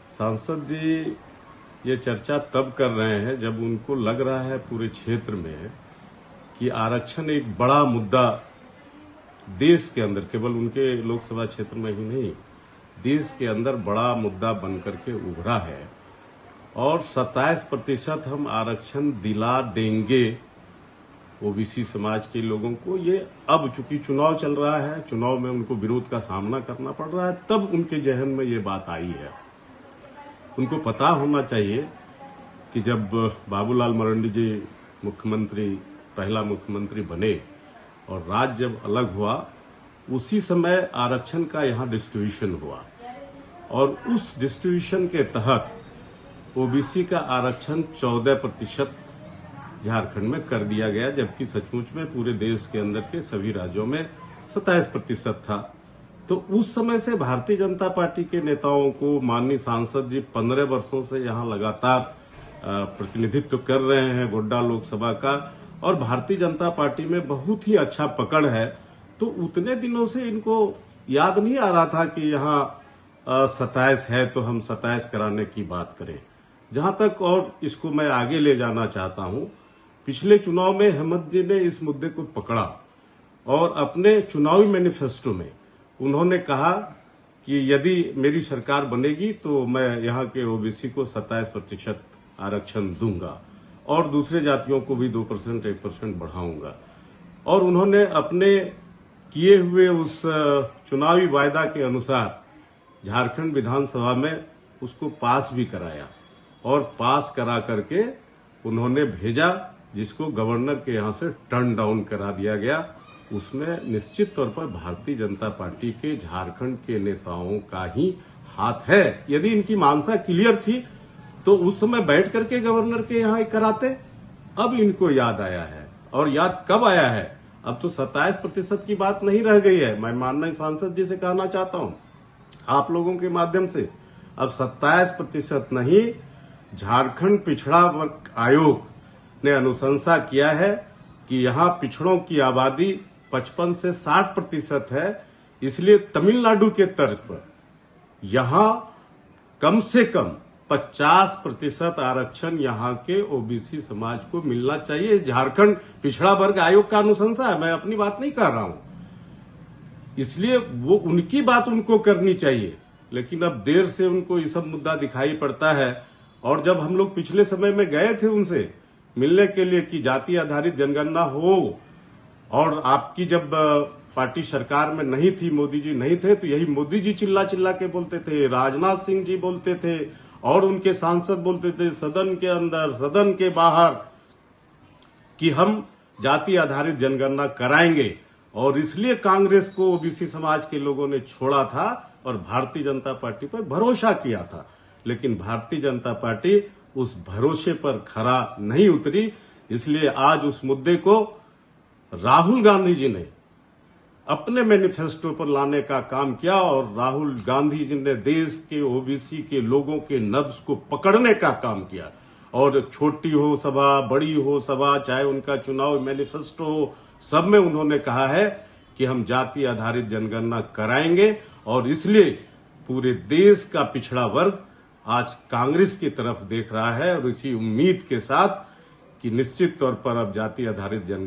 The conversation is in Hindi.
सांसद जी ये चर्चा तब कर रहे हैं जब उनको लग रहा है पूरे क्षेत्र में कि आरक्षण एक बड़ा मुद्दा देश के अंदर, केवल उनके लोकसभा क्षेत्र में ही नहीं, देश के अंदर बड़ा मुद्दा बनकर के उभरा है और 27% हम आरक्षण दिला देंगे ओबीसी समाज के लोगों को। ये अब चूंकि चुनाव चल रहा है, चुनाव में उनको विरोध का सामना करना पड़ रहा है, तब उनके जहन में ये बात आई है। उनको पता होना चाहिए कि जब बाबूलाल मरांडी जी मुख्यमंत्री, पहला मुख्यमंत्री बने और राज्य जब अलग हुआ, उसी समय आरक्षण का यहाँ डिस्ट्रीब्यूशन हुआ और उस डिस्ट्रीब्यूशन के तहत ओबीसी का आरक्षण 14% झारखंड में कर दिया गया, जबकि सचमुच में पूरे देश के अंदर के सभी राज्यों में 27% था। तो उस समय से भारतीय जनता पार्टी के नेताओं को माननीय सांसद जी 15 वर्षों से यहाँ लगातार प्रतिनिधित्व कर रहे हैं गोड्डा लोकसभा का, और भारतीय जनता पार्टी में बहुत ही अच्छा पकड़ है। तो उतने दिनों से इनको याद नहीं आ रहा था कि यहाँ 27 है तो हम 27 कराने की बात करें। जहां तक और इसको मैं आगे ले जाना चाहता हूं, पिछले चुनाव में हेमंत जी ने इस मुद्दे को पकड़ा और अपने चुनावी मैनिफेस्टो में उन्होंने कहा कि यदि मेरी सरकार बनेगी तो मैं यहाँ के ओबीसी को 27% आरक्षण दूंगा और दूसरे जातियों को भी 2%, 1% बढ़ाऊंगा। और उन्होंने अपने किए हुए उस चुनावी वायदा के अनुसार झारखंड विधानसभा में उसको पास भी कराया और पास करा करके उन्होंने भेजा, जिसको गवर्नर के यहाँ से टर्न डाउन करा दिया गया। उसमें निश्चित तौर पर भारतीय जनता पार्टी के झारखंड के नेताओं का ही हाथ है। यदि इनकी मानसा क्लियर थी तो उस समय बैठ करके गवर्नर के यहाँ कराते। अब इनको याद आया है, और याद कब आया है? अब तो 27% की बात नहीं रह गई है। मैं माननीय सांसद जी से कहना चाहता हूं आप लोगों के माध्यम से, अब 27% नहीं, झारखंड पिछड़ा वर्ग आयोग ने अनुशंसा किया है कि यहाँ पिछड़ों की आबादी 55 से 60% है, इसलिए तमिलनाडु के तर्ज पर यहाँ कम से कम 50% आरक्षण यहाँ के ओबीसी समाज को मिलना चाहिए। झारखंड पिछड़ा वर्ग आयोग का अनुशंसा है, मैं अपनी बात नहीं कर रहा हूं, इसलिए वो उनकी बात उनको करनी चाहिए। लेकिन अब देर से उनको ये सब मुद्दा दिखाई पड़ता है। और जब हम लोग पिछले समय में गए थे उनसे मिलने के लिए कि जाति आधारित जनगणना हो, और आपकी जब पार्टी सरकार में नहीं थी, मोदी जी नहीं थे, तो यही मोदी जी चिल्ला चिल्ला के बोलते थे, राजनाथ सिंह जी बोलते थे और उनके सांसद बोलते थे सदन के अंदर सदन के बाहर कि हम जाति आधारित जनगणना कराएंगे। और इसलिए कांग्रेस को ओबीसी समाज के लोगों ने छोड़ा था और भारतीय जनता पार्टी पर भरोसा किया था। लेकिन भारतीय जनता पार्टी उस भरोसे पर खरा नहीं उतरी, इसलिए आज उस मुद्दे को राहुल गांधी जी ने अपने मैनिफेस्टो पर लाने का काम किया और राहुल गांधी जी ने देश के ओबीसी के लोगों के नब्ज को पकड़ने का काम किया। और छोटी हो सभा, बड़ी हो सभा, चाहे उनका चुनाव मैनिफेस्टो हो, सब में उन्होंने कहा है कि हम जाति आधारित जनगणना कराएंगे। और इसलिए पूरे देश का पिछड़ा वर्ग आज कांग्रेस की तरफ देख रहा है और इसी उम्मीद के साथ कि निश्चित तौर पर अब जाति आधारित जनगणना